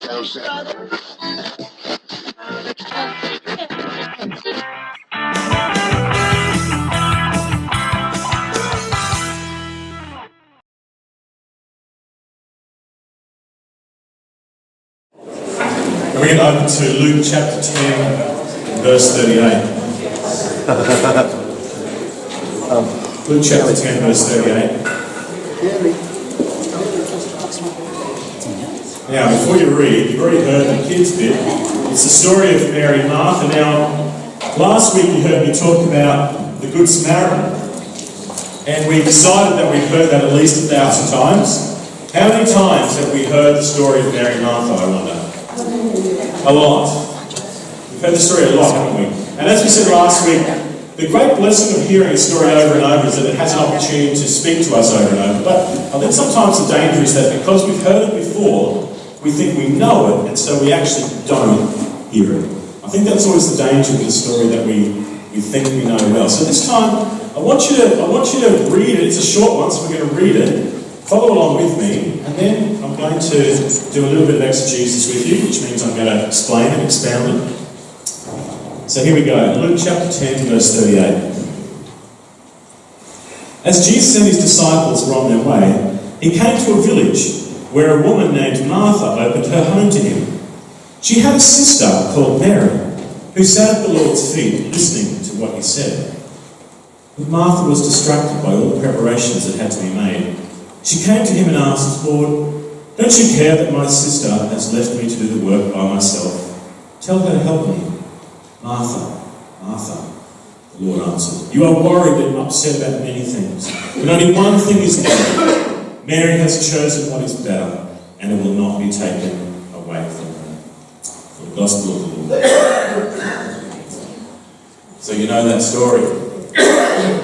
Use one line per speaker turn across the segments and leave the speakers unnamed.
We're going to open to Luke chapter 10, verse 38. Luke chapter 10, verse 38. Now, before you read, you've already heard the kids' bit. It's the story of Mary and Martha. Now, last week you heard me talk about the Good Samaritan. And we decided that we've heard that at least 1,000 times. How many times have we heard the story of Mary and Martha, I wonder? A lot. We've heard the story a lot, haven't we? And as we said last week, the great blessing of hearing a story over and over is that it has an opportunity to speak to us over and over. But I think sometimes the danger is that because we've heard it before, we think we know it, and so we actually don't hear it. I think that's always the danger with the story that we think we know well. So this time, I want you to read it. It's a short one, so we're going to read it. Follow along with me, and then I'm going to do a little bit of exegesis with you, which means I'm going to explain and expound it. So here we go, Luke chapter 10, verse 38. As Jesus and his disciples were on their way, he came to a village where a woman named Martha opened her home to him. She had a sister called Mary, who sat at the Lord's feet listening to what he said. But Martha was distracted by all the preparations that had to be made. She came to him and asked, "Lord, don't you care that my sister has left me to do the work by myself? Tell her to help me." "Martha, Martha," the Lord answered, "you are worried and upset about many things, but only one thing is needed. Mary has chosen what is better, and it will not be taken away from her." For the gospel of the Lord. So you know that story.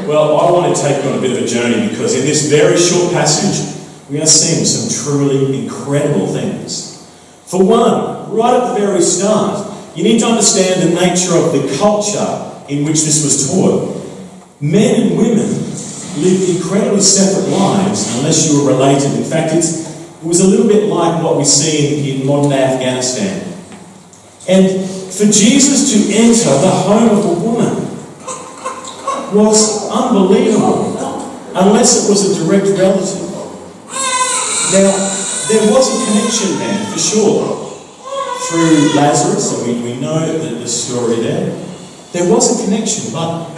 Well, I want to take you on a bit of a journey because in this very short passage, we are seeing some truly incredible things. For one, right at the very start, you need to understand the nature of the culture in which this was taught. Men and women lived incredibly separate lives unless you were related. In fact, it was a little bit like what we see in modern-day Afghanistan. And for Jesus to enter the home of a woman was unbelievable, unless it was a direct relative. Now, there was a connection there, for sure, through Lazarus, and we know the story there. There was a connection, but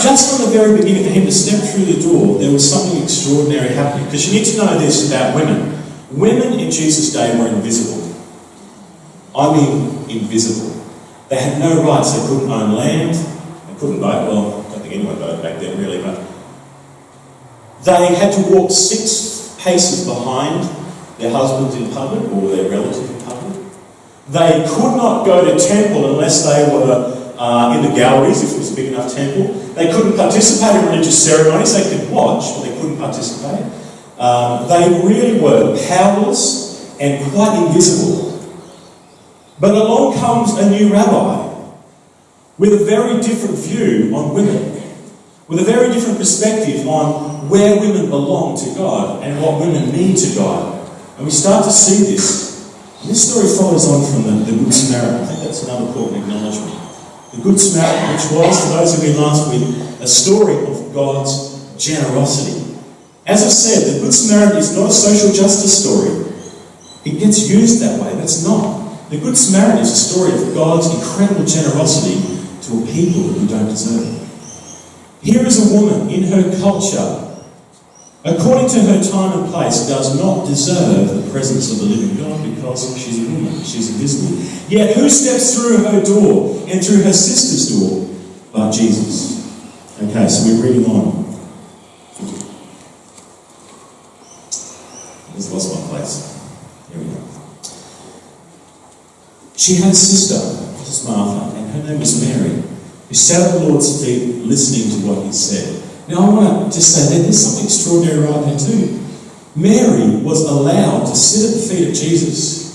just from the very beginning, for him to step through the door, there was something extraordinary happening. Because you need to know this about women. Women in Jesus' day were invisible. I mean, invisible. They had no rights. They couldn't own land. They couldn't vote. Well, I don't think anyone voted back then, really, but they had to walk 6 paces behind their husbands in public or their relative in public. They could not go to temple unless they were in the galleries, if it was a big enough temple. They couldn't participate in religious ceremonies. They could watch, but they couldn't participate. They really were powerless and quite invisible. But along comes a new rabbi with a very different view on women, with a very different perspective on where women belong to God and what women mean to God. And we start to see this. And this story follows on from the Good Samaritan. I think that's another important acknowledgement. The Good Samaritan, which was, for those of you last week, a story of God's generosity. As I said, the Good Samaritan is not a social justice story. It gets used that way. That's not. The Good Samaritan is a story of God's incredible generosity to a people who don't deserve it. Here is a woman in her culture, according to her time and place, does not deserve the presence of the living God because she's a woman, she's invisible. Yet who steps through her door and through her sister's door but Jesus? Okay, so we're reading on. I just lost my place. Here we go. She had a sister, this is Martha, and her name was Mary, who sat at the Lord's feet listening to what he said. Now I want to just say that there's something extraordinary right there too. Mary was allowed to sit at the feet of Jesus.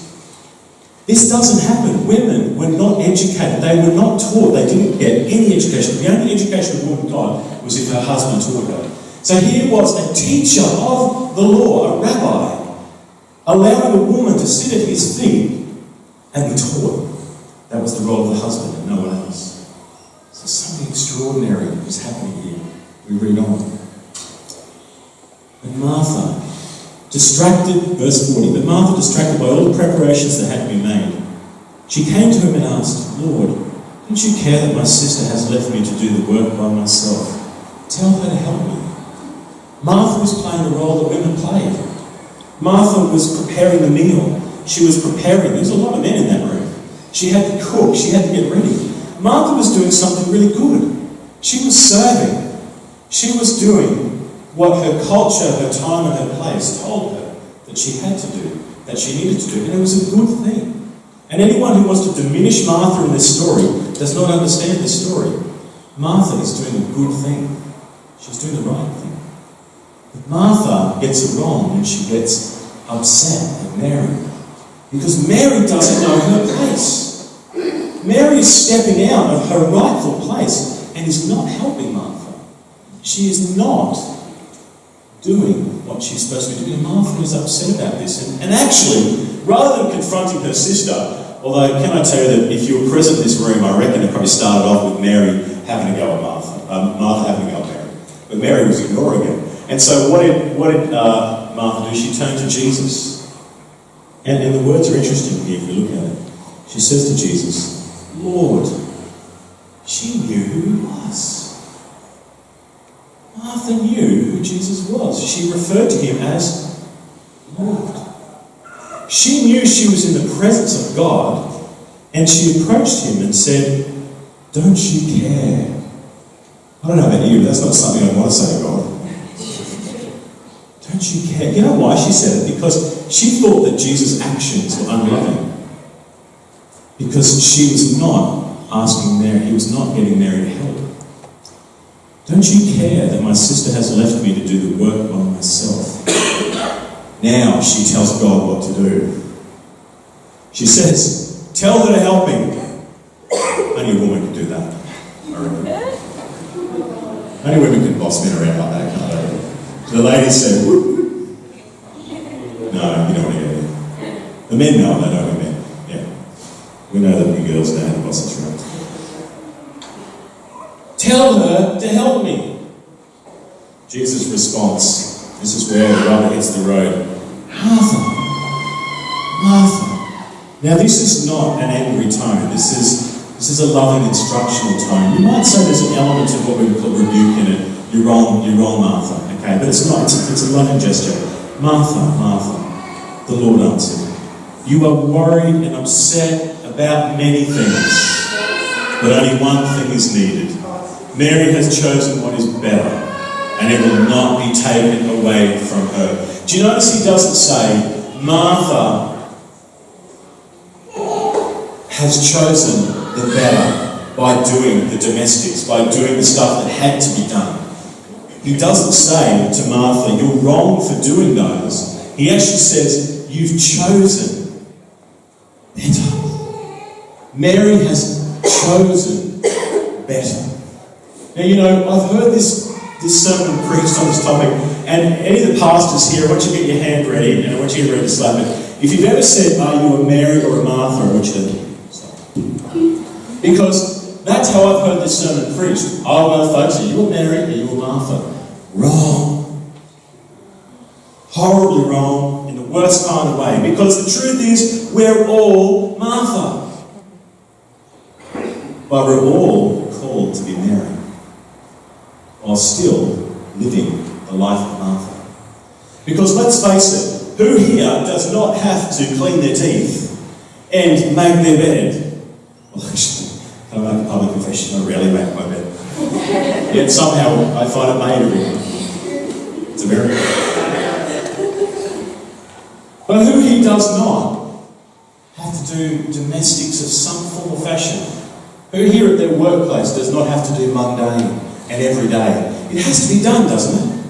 This doesn't happen. Women were not educated. They were not taught. They didn't get any education. The only education a woman got was if her husband taught her. So here was a teacher of the law, a rabbi, allowing a woman to sit at his feet and be taught. That was the role of the husband and no one else. So something extraordinary was happening here. We read on. And Martha, distracted, verse 40, but Martha, distracted by all the preparations that had to be made, she came to him and asked, Lord, don't you care that my sister has left me to do the work by myself? Tell her to help me. Martha was playing the role that women played. Martha was preparing the meal. She was preparing. There was a lot of men in that room. She had to cook. She had to get ready. Martha was doing something really good. She was serving. She was doing what her culture, her time and her place told her that she had to do, that she needed to do. And it was a good thing. And anyone who wants to diminish Martha in this story does not understand this story. Martha is doing a good thing. She's doing the right thing. But Martha gets it wrong when she gets upset at Mary. Because Mary doesn't know her place. Mary is stepping out of her rightful place and is not helping Martha. She is not doing what she's supposed to be doing. Martha is upset about this. And actually, rather than confronting her sister, although can I tell you that if you were present in this room, I reckon it probably started off with Mary having to go at Martha. Martha having to go at Mary. But Mary was ignoring it. And so what did Martha do? She turned to Jesus. And the words are interesting here if you look at it. She says to Jesus, Lord. She knew who he was. Martha knew who Jesus was. She referred to him as Lord. She knew she was in the presence of God, and she approached him and said, don't you care? I don't know about you, but that's not something I want to say to God. Don't you care? You know why she said it? Because she thought that Jesus' actions were unloving. Because she was not asking Mary, he was not getting Mary to help. Don't you care that my sister has left me to do the work by myself? Now she tells God what to do. She says, tell her to help me. Only a woman can do that, I reckon. Only women can boss men around like that, can't they? The ladies said, whoop. No, you don't want to get it. The men know, they know the men. Yeah. We know that we girls know how to boss us around. Tell her to help me. Jesus' response, this is where the rubber hits the road. Martha, Martha. Now this is not an angry tone. This is a loving instructional tone. You might say there's an element of what we would call rebuke in it. You're wrong, Martha. Okay, but it's not. It's a loving gesture. Martha, Martha. The Lord answered, you are worried and upset about many things, but only one thing is needed. Mary has chosen what is better, and it will not be taken away from her. Do you notice he doesn't say, Martha has chosen the better by doing the domestics, by doing the stuff that had to be done. He doesn't say to Martha, you're wrong for doing those. He actually says, you've chosen better. Mary has chosen better. Now, you know, I've heard this sermon preached on this topic, and any of the pastors here, I want you to get your hand ready, and I want you to get ready to slap it. If you've ever said, are you a Mary or a Martha, I want you to stop. Because that's how I've heard this sermon preached. Oh, well, folks, are you a Mary or are you a Martha? Wrong. Horribly wrong, in the worst kind of way. Because the truth is, we're all Martha. But we're all called to be Mary, while still living the life of Martha. Because let's face it, who here does not have to clean their teeth and make their bed? Well, actually, can I make a public confession? I rarely make my bed. Yet somehow I find it made every day. It's a miracle. But who here does not have to do domestics of some form or fashion? Who here at their workplace does not have to do mundane and every day? It has to be done, doesn't it?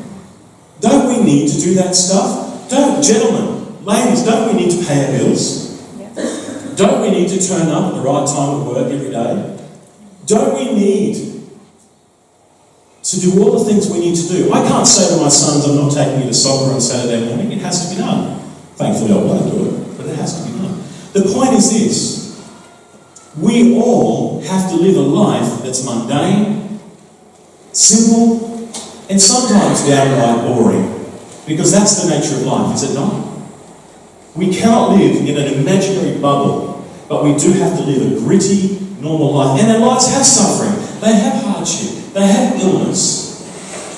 Don't we need to do that stuff? Gentlemen, ladies, don't we need to pay our bills? Yes. Don't we need to turn up at the right time at work every day? Don't we need to do all the things we need to do? I can't say to my sons, I'm not taking you to soccer on Saturday morning. It has to be done. Thankfully, I won't do it, but it has to be done. The point is this: we all have to live a life that's mundane, simple, and sometimes downright boring, because that's the nature of life, is it not? We cannot live in an imaginary bubble, but we do have to live a gritty, normal life. And our lives have suffering, they have hardship, they have illness.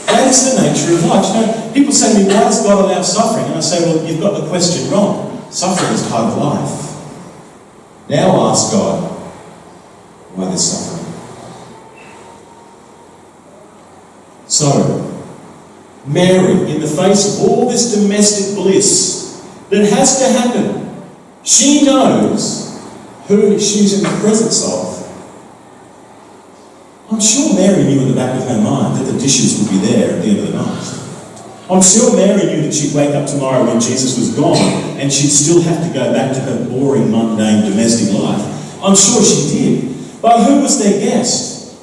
That is the nature of life. You know, people say to me, why does God allow suffering? And I say, well, you've got the question wrong. Suffering is part of life. Now ask God why there's suffering. So, Mary, in the face of all this domestic bliss that has to happen, she knows who she's in the presence of. I'm sure Mary knew in the back of her mind that the dishes would be there at the end of the night. I'm sure Mary knew that she'd wake up tomorrow when Jesus was gone and she'd still have to go back to her boring, mundane, domestic life. I'm sure she did. But who was their guest?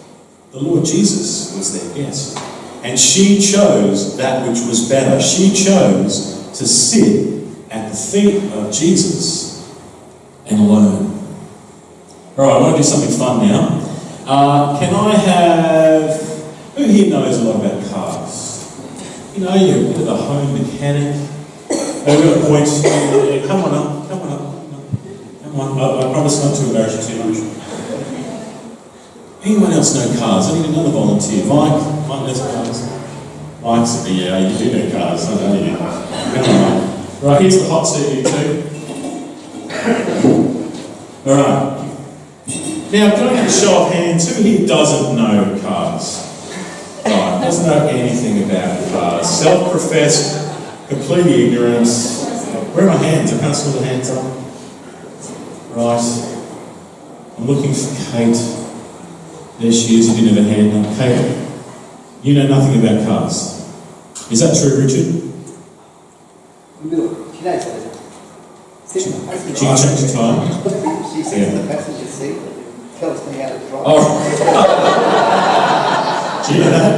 The Lord Jesus was their guest. And she chose that which was better. She chose to sit at the feet of Jesus and learn. All right, I want to do something fun now. Can I have... Who here knows a lot about cars? You know, you're a bit of a home mechanic. We've got a point. Come on up. Come on. I promise not to embarrass you too much. Anyone else know cars? I need another volunteer. Mike knows cars. Mike's, yeah, you do know cars. I know you do. Come on. Right, here's the hot seat, you two. All right. Now, can I get a show of hands? Who here doesn't know cars? Right, doesn't know anything about cars. Self-professed, completely ignorant. Where are my hands? I can't see the hands up. Right. I'm looking for Kate. There she is, you didn't have a hand up. Kate, you know nothing about cars. Is that true, Richard?
She knows that.
She can change the time?
She sits in the passenger seat and tells me how to drive.
Oh. Do you know that?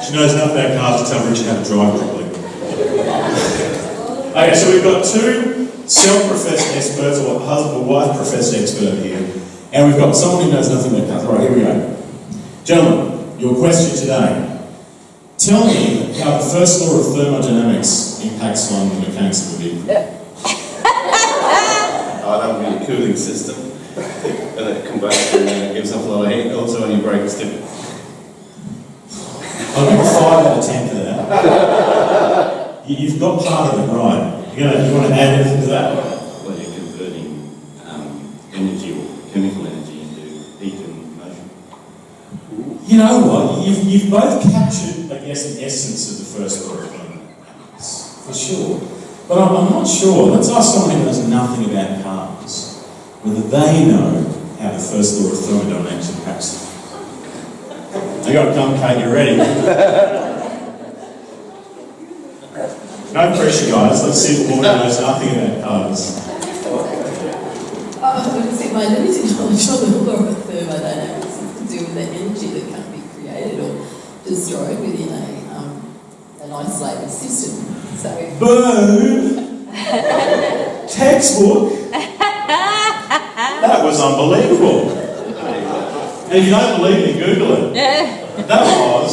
She knows enough about cars to tell Richard how to drive properly. Okay, so we've got two self-professed experts, or husband or wife professed expert here, and we've got someone who knows nothing about cars. All right, here we go. Gentlemen, your question today. Tell me how the first law of thermodynamics impacts on the mechanics of the vehicle.
That would be a cooling system. And it combustion and it gives off a lot of heat. Also when you brake it's different.
I'll give a 5 out of 10 for that. You've got part of it right. You want to add anything to that?
Well, you're converting energy or chemical energy into heat and motion.
You know what? You've both captured, I guess, the essence of the first law of thermodynamics, for sure. But I'm not sure. Let's ask someone who knows nothing about cars whether they know how the first law of thermodynamics impacts them. I got to come, Kate, you ready? No pressure, guys. Let's see if the woman knows nothing about cars.
I'm going to say my limited knowledge on the law of thermodynamics is to do with the energy that can be created or destroyed within an isolated system. So,
Boom! Textbook? That was unbelievable. And if you don't believe me, Google it. That was...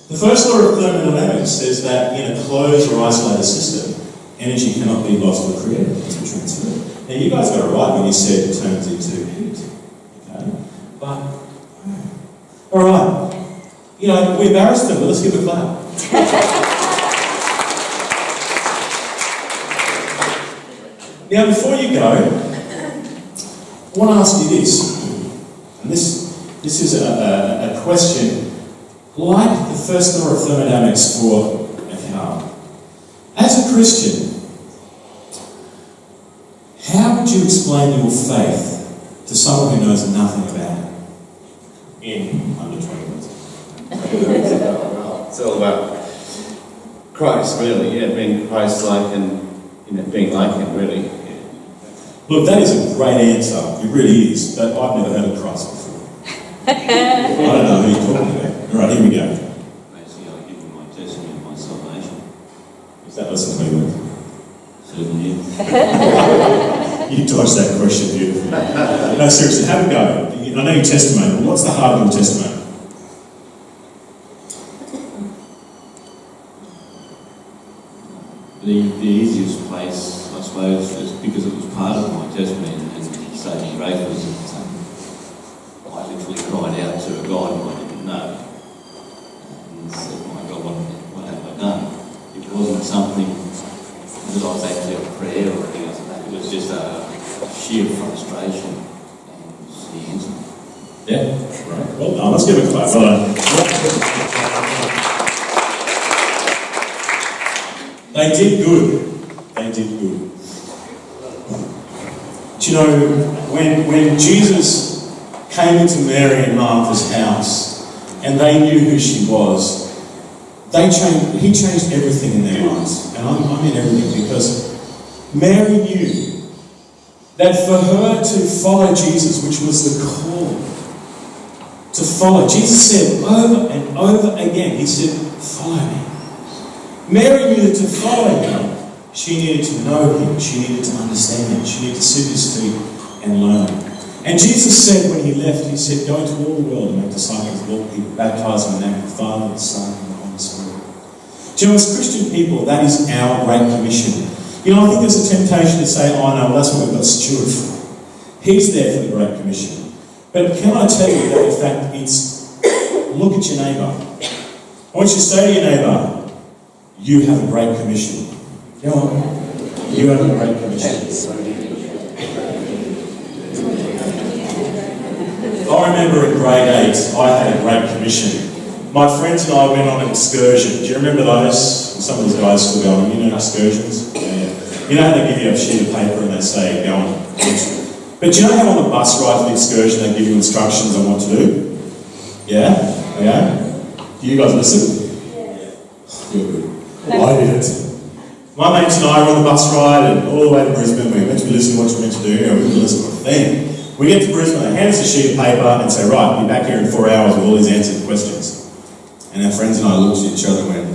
The first law of thermodynamics says that in a closed or isolated system, energy cannot be lost or created, it must be transferred. Now, you guys got it right when you said it turns into heat. Okay? But, all right. You know, we embarrassed them, but let's give a clap. Now, before you go, I want to ask you this, and this is a question like the first law of thermodynamics for a car. As a Christian, how would you explain your faith to someone who knows nothing about it in under 20 minutes?
It's all about Christ, really. Yeah, being Christ-like and being like Him, really. Yeah.
Look, that is a great answer. It really is. But I've never heard of Christ before. I don't know who you're talking about. All right, here we go.
Basically, I give Him my testimony of my salvation.
Is that less than 20 minutes?
Certainly.
dodged that question beautifully. No, seriously, have a go. I know your testimony, but what's the heart of your testimony?
The easiest place, I suppose, is because it was part of my testimony and saving grace was that I literally cried out to a God who I didn't know and said, my God, what have I done? It wasn't something that I was actually a prayer or anything else like that. It was just a sheer frustration and He answered.
Yeah, right. Well done. Let's give a clap. Well done. They did good. They did good. Do you know, when Jesus came into Mary and Martha's house and they knew who she was, he changed everything in their lives. And I mean everything, because Mary knew that for her to follow Jesus, which was the call to follow, Jesus said over and over again, He said, follow me. Mary knew that to follow Him, she needed to know Him, she needed to understand Him, she needed to sit at His feet and learn. And Jesus said when He left, He said, go into all the world and make disciples of all people, baptize them in the name of the Father, the Son, and the Holy Spirit. Do you know, as Christian people, that is our great commission. You know, I think there's a temptation to say, oh no, well, that's what we've got Stuart for. He's there for the Great Commission. But can I tell you that in fact it's, look at your neighbour. I want you to say to your neighbour, you have a great commission. You know what? You have a great commission. I remember in grade 8, I had a great commission. My friends and I went on an excursion. Do you remember those? Some of these guys still go on. You know excursions? Yeah. You know how they give you a sheet of paper and they say, go on. But do you know how on the bus ride to the excursion they give you instructions on what to do? Yeah? Okay? Do you guys listen? You're good. Well, I did it. My mates and I were on the bus ride and all the way to Brisbane. We were meant to be listening to what you're meant to do. We didn't listen to a thing. We get to Brisbane, they hand us a sheet of paper and say, right, be back here in 4 hours with all these answered questions. And our friends and I looked at each other and went,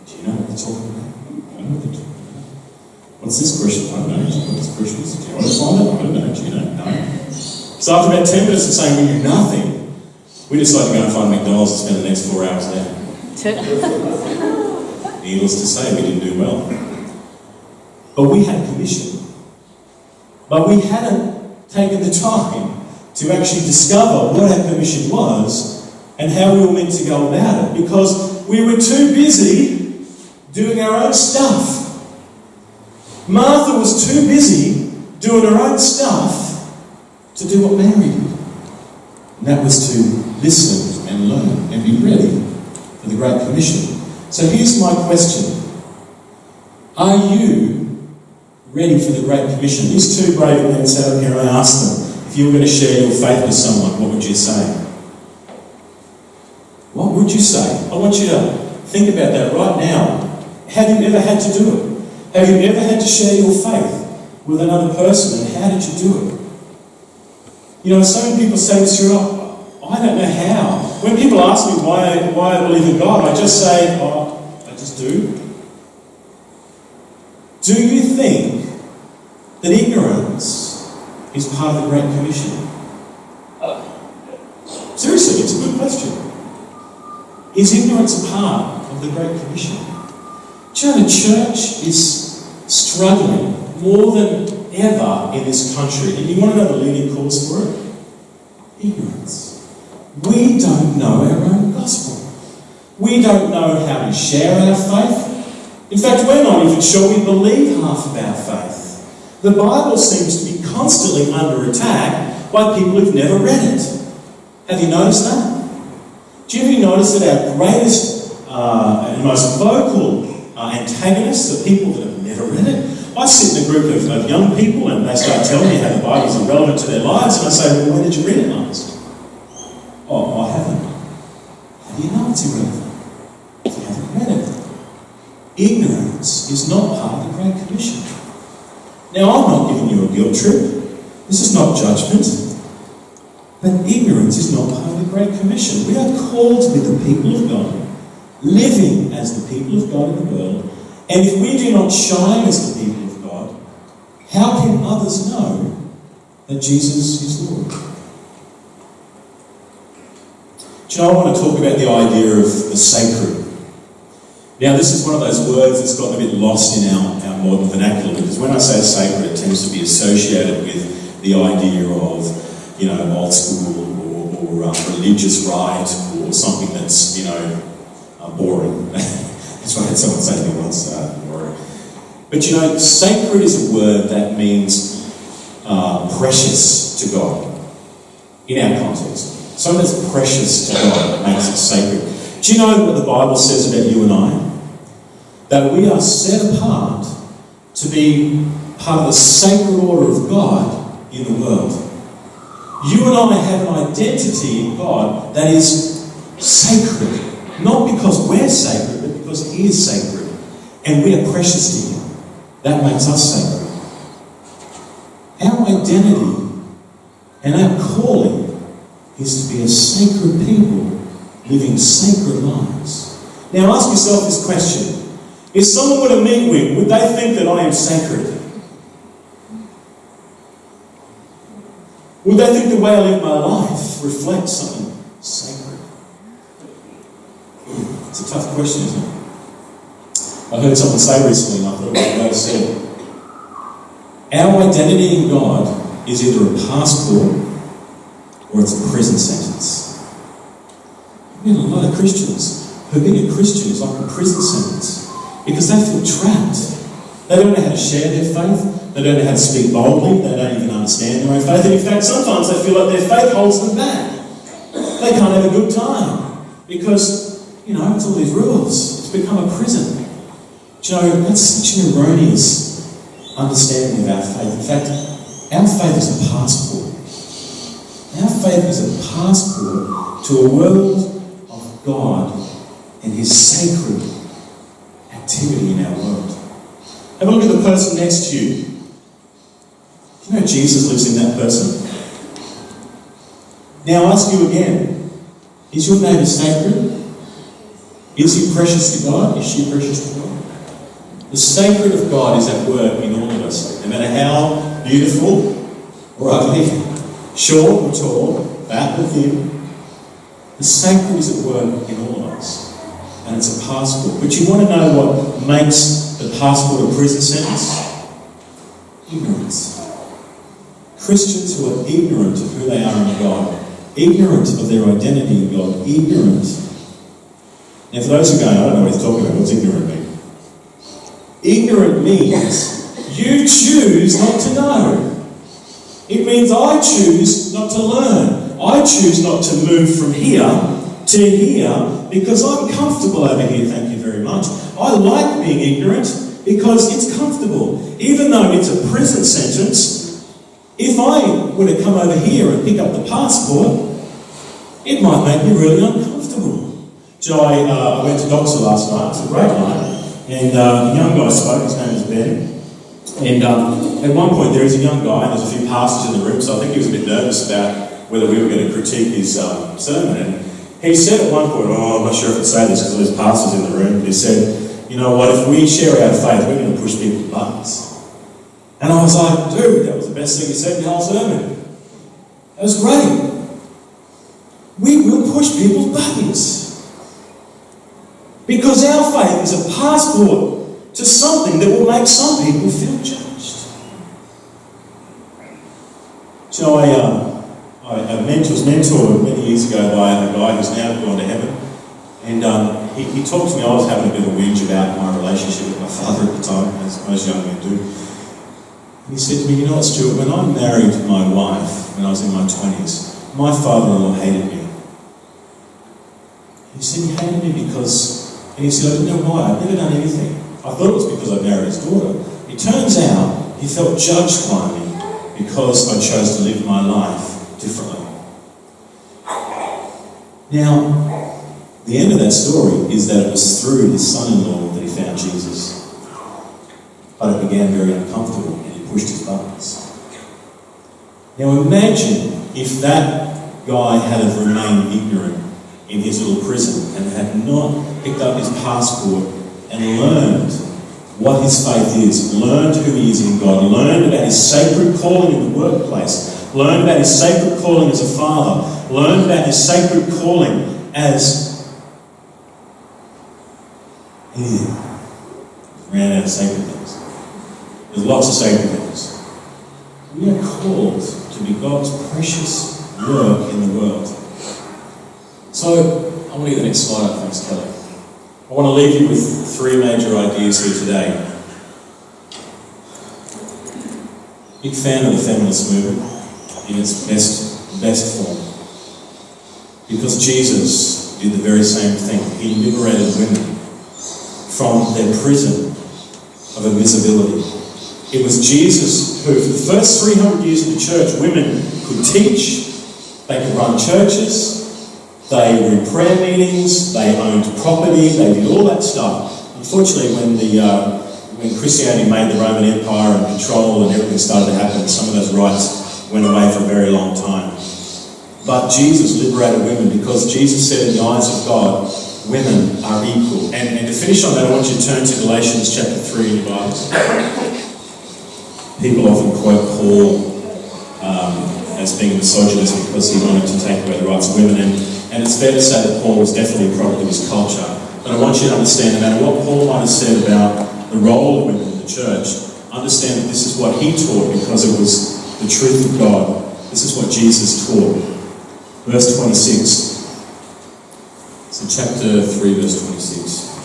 do you know what they're talking about? I don't know what they're talking about. What's this question? I don't know. What this question is? Do you want to find it? I don't know. Do you know? No. So after about 10 minutes of saying we knew nothing, we decided to go and find McDonald's and spend the next 4 hours there. Needless to say, we didn't do well. But we had a commission. But we hadn't taken the time to actually discover what our commission was and how we were meant to go about it, because we were too busy doing our own stuff. Martha was too busy doing her own stuff to do what Mary did. And that was to listen and learn and be ready for the Great Commission. So here's my question. Are you ready for the Great Commission? These two brave men sat up here and I asked them, if you were going to share your faith with someone, what would you say? What would you say? I want you to think about that right now. Have you ever had to do it? Have you ever had to share your faith with another person, and how did you do it? You know, so many people say this, I don't know how. When people ask me why I believe in God, I just say, I just do. Do you think that ignorance is part of the Great Commission? Seriously, it's a good question. Is ignorance a part of the Great Commission? Do you know the church is struggling more than ever in this country? And you want to know the leading cause for it? Ignorance. We don't know our own gospel. We don't know how to share our faith. In fact, we're not even sure we believe half of our faith. The Bible seems to be constantly under attack by people who've never read it. Have you noticed that? Do you ever notice that our greatest and most vocal antagonists are people that have never read it? I sit in a group of young people and they start telling me how the Bible is irrelevant to their lives, and I say, well, when did you read it last? Oh, I haven't. How do you know it's irrelevant? If you haven't read it. Ignorance is not part of the Great Commission. Now, I'm not giving you a guilt trip. This is not judgment. But ignorance is not part of the Great Commission. We are called to be the people of God, living as the people of God in the world. And if we do not shine as the people of God, how can others know that Jesus is Lord? Do you know, I want to talk about the idea of the sacred. Now, this is one of those words that's gotten a bit lost in our modern vernacular, because when I say sacred, it tends to be associated with the idea of, old school or religious rite or something that's, boring. That's what I had someone say to me once, boring. But sacred is a word that means precious to God in our context. Something that's precious to God that makes it sacred. Do you know what the Bible says about you and I? That we are set apart to be part of the sacred order of God in the world. You and I have an identity in God that is sacred. Not because we're sacred, but because He is sacred. And we are precious to Him. That makes us sacred. Our identity and our calling is to be a sacred people living sacred lives. Now ask yourself this question. If someone were to meet with, would they think that I am sacred? Would they think the way I live my life reflects something sacred? It's a tough question, isn't it? I heard someone say recently, and I thought it was well said. Our identity in God is either a passport or it's a prison sentence. A lot of Christians who being a Christian is like a prison sentence because they feel trapped. They don't know how to share their faith. They don't know how to speak boldly. They don't even understand their own faith. And in fact, sometimes they feel like their faith holds them back. They can't have a good time because, it's all these rules. It's become a prison. That's such an erroneous understanding of our faith. In fact, our faith is a passport. Our faith is a passport to a world of God and His sacred activity in our world. Have a look at the person next to you. Do you know Jesus lives in that person? Now I ask you again, is your neighbour sacred? Is he precious to God? Is she precious to God? The sacred of God is at work in all of us. No matter how beautiful or ugly, short or tall, fat or thin, the sacred is at work in all of us. And it's a passport. But you want to know what makes the passport a prison sentence? Ignorance. Christians who are ignorant of who they are in God, ignorant of their identity in God, ignorant. Now for those who are going, I don't know what he's talking about, what's ignorant mean? Ignorant means you choose not to know. It means I choose not to learn. I choose not to move from here to here because I'm comfortable over here, thank you very much. I like being ignorant because it's comfortable. Even though it's a prison sentence, if I were to come over here and pick up the passport, it might make me really uncomfortable. I went to Doxa last night, it was a great night, and a young guy spoke, his name is Ben. And at one point there is a young guy, and there's a few pastors in the room, so I think he was a bit nervous about whether we were going to critique his sermon. And he said at one point, I'm not sure if I can say this because there's pastors in the room, but he said, you know what, if we share our faith, we're going to push people's buttons. And I was like, dude, that was the best thing he said in the whole sermon. That was great. We will push people's buttons. Because our faith is a passport to something that will make some people feel judged. I was mentored many years ago by a guy who's now gone to heaven. And he talked to me, I was having a bit of a whinge about my relationship with my father at the time, as most young men do. And he said to me, you know what, Stuart, when I married my wife, when I was in my 20s, my father-in-law hated me. He said he hated me because... And he said, I didn't know why, I'd never done anything. I thought it was because I married his daughter. It turns out he felt judged by me because I chose to live my life differently. Now, the end of that story is that it was through his son-in-law that he found Jesus. But it began very uncomfortable and he pushed his buttons. Now imagine if that guy had remained ignorant in his little prison and had not picked up his passport and learned what his faith is, learned who he is in God, learned about his sacred calling in the workplace, learned about his sacred calling as a father, learned about his sacred calling as he ran out of sacred things. There's lots of sacred things. We are called to be God's precious work in the world. So, I want to get the next slide up. Thanks, Kelly. I want to leave you with 3 major ideas here today. Big fan of the feminist movement in its best form. Because Jesus did the very same thing. He liberated women from their prison of invisibility. It was Jesus who, for the first 300 years of the church, women could teach, they could run churches, they were in prayer meetings, they owned property, they did all that stuff. Unfortunately, when Christianity made the Roman Empire and control and everything started to happen, some of those rights went away for a very long time. But Jesus liberated women because Jesus said in the eyes of God, women are equal. And to finish on that, I want you to turn to Galatians chapter 3 in your Bibles. People often quote Paul as being a misogynist because he wanted to take away the rights of women. And it's fair to say that Paul was definitely a product of his culture. But I want you to understand, no matter what Paul might have said about the role of women in the church, understand that this is what he taught because it was the truth of God. This is what Jesus taught. Verse 26. So chapter 3, verse 26.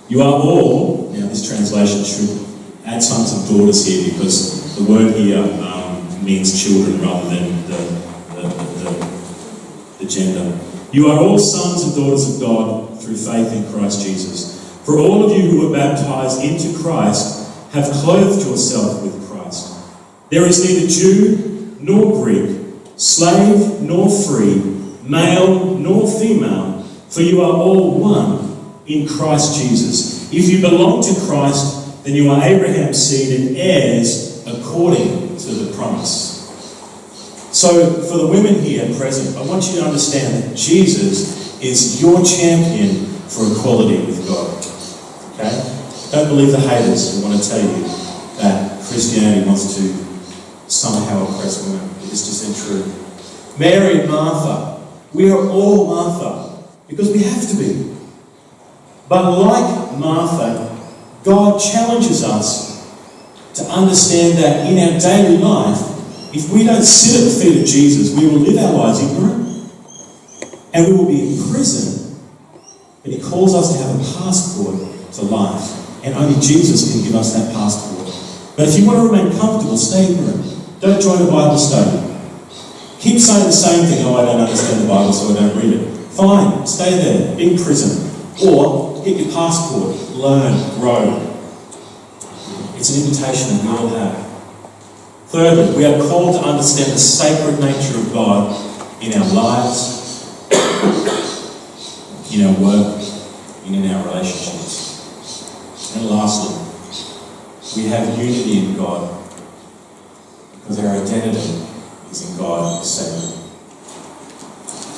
You are all, now this translation should add sons and daughters here because the word here means children rather than the gender. You are all sons and daughters of God through faith in Christ Jesus. For all of you who were baptized into Christ have clothed yourself with Christ. There is neither Jew nor Greek, slave nor free, male nor female, for you are all one in Christ Jesus. If you belong to Christ, then you are Abraham's seed and heirs according to the promise. So, for the women here present, I want you to understand that Jesus is your champion for equality with God. Okay? Don't believe the haters who want to tell you that Christianity wants to somehow oppress women. It's just untrue. Mary and Martha, we are all Martha because we have to be. But like Martha, God challenges us to understand that in our daily life, if we don't sit at the feet of Jesus, we will live our lives ignorant and we will be in prison. But he calls us to have a passport to life, and only Jesus can give us that passport. But if you want to remain comfortable, stay ignorant. Don't join a Bible study. Keep saying the same thing, oh, I don't understand the Bible, so I don't read it. Fine, stay there, in prison. Or get your passport, learn, grow. It's an invitation that we all have. Thirdly, we are called to understand the sacred nature of God in our lives, in our work, and in our relationships. And lastly, we have unity in God because our identity is in God as sacred.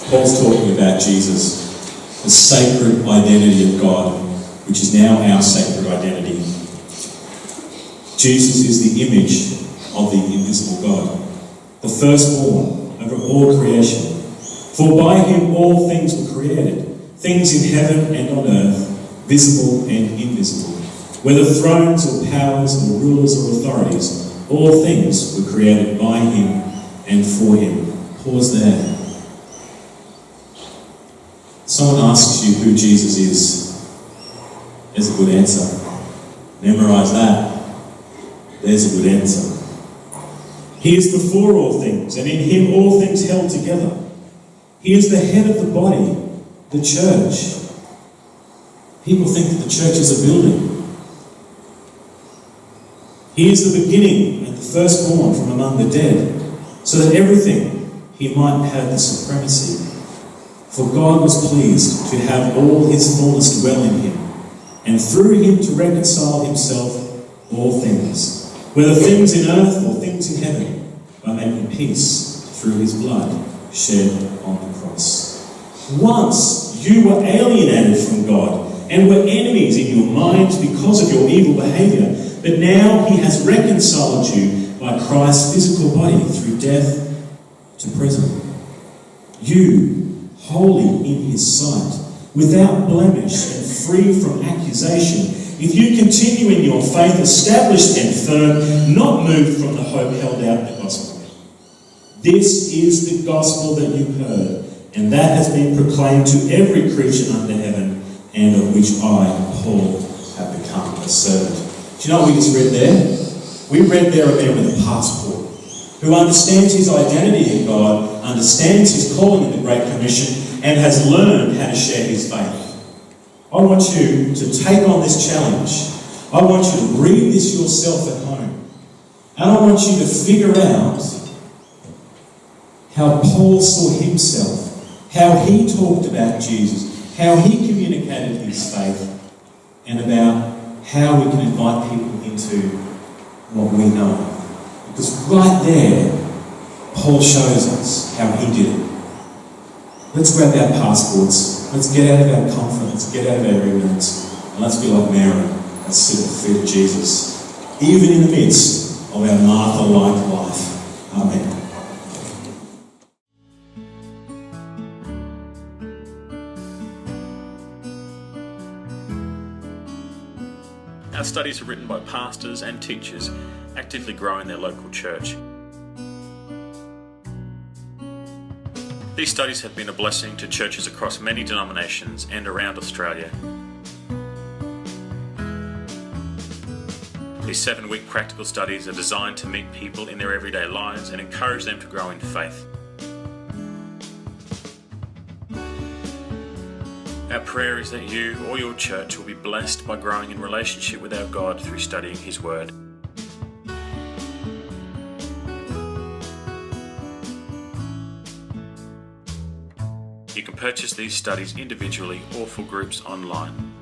Paul's talking about Jesus, the sacred identity of God, which is now our sacred identity. Jesus is the image of the invisible God, the firstborn over all creation. For by him all things were created, things in heaven and on earth, visible and invisible. Whether thrones or powers or rulers or authorities, all things were created by him and for him. Pause there. Someone asks you who Jesus is. There's a good answer. Memorize that. There's a good answer. He is before all things, and in him all things held together. He is the head of the body, the church. People think that the church is a building. He is the beginning and the firstborn from among the dead, so that everything he might have the supremacy. For God was pleased to have all his fullness dwell in him, and through him to reconcile himself all things, whether things in earth or things in heaven, by making peace through his blood shed on the cross. Once you were alienated from God and were enemies in your minds because of your evil behaviour. But now he has reconciled you by Christ's physical body through death to prison. You, holy in his sight, without blemish and free from accusation, if you continue in your faith, established and firm, not moved from the hope held out in the gospel. This is the gospel that you heard, and that has been proclaimed to every creature under heaven, and of which I, Paul, have become a servant. Do you know what we just read there? We read there a man with a passport, who understands his identity in God, understands his calling in the Great Commission, and has learned how to share his faith. I want you to take on this challenge. I want you to read this yourself at home. And I want you to figure out how Paul saw himself, how he talked about Jesus, how he communicated his faith, and about how we can invite people into what we know. Because right there, Paul shows us how he did it. Let's grab our passports. Let's get out of our comfort. Let's get out of our ignorance. And let's be like Mary and sit at the feet of Jesus, even in the midst of our Martha-like life. Amen.
Our studies are written by pastors and teachers actively growing their local church. These studies have been a blessing to churches across many denominations and around Australia. These 7-week practical studies are designed to meet people in their everyday lives and encourage them to grow in faith. Our prayer is that you or your church will be blessed by growing in relationship with our God through studying His Word. You can purchase these studies individually or for groups online.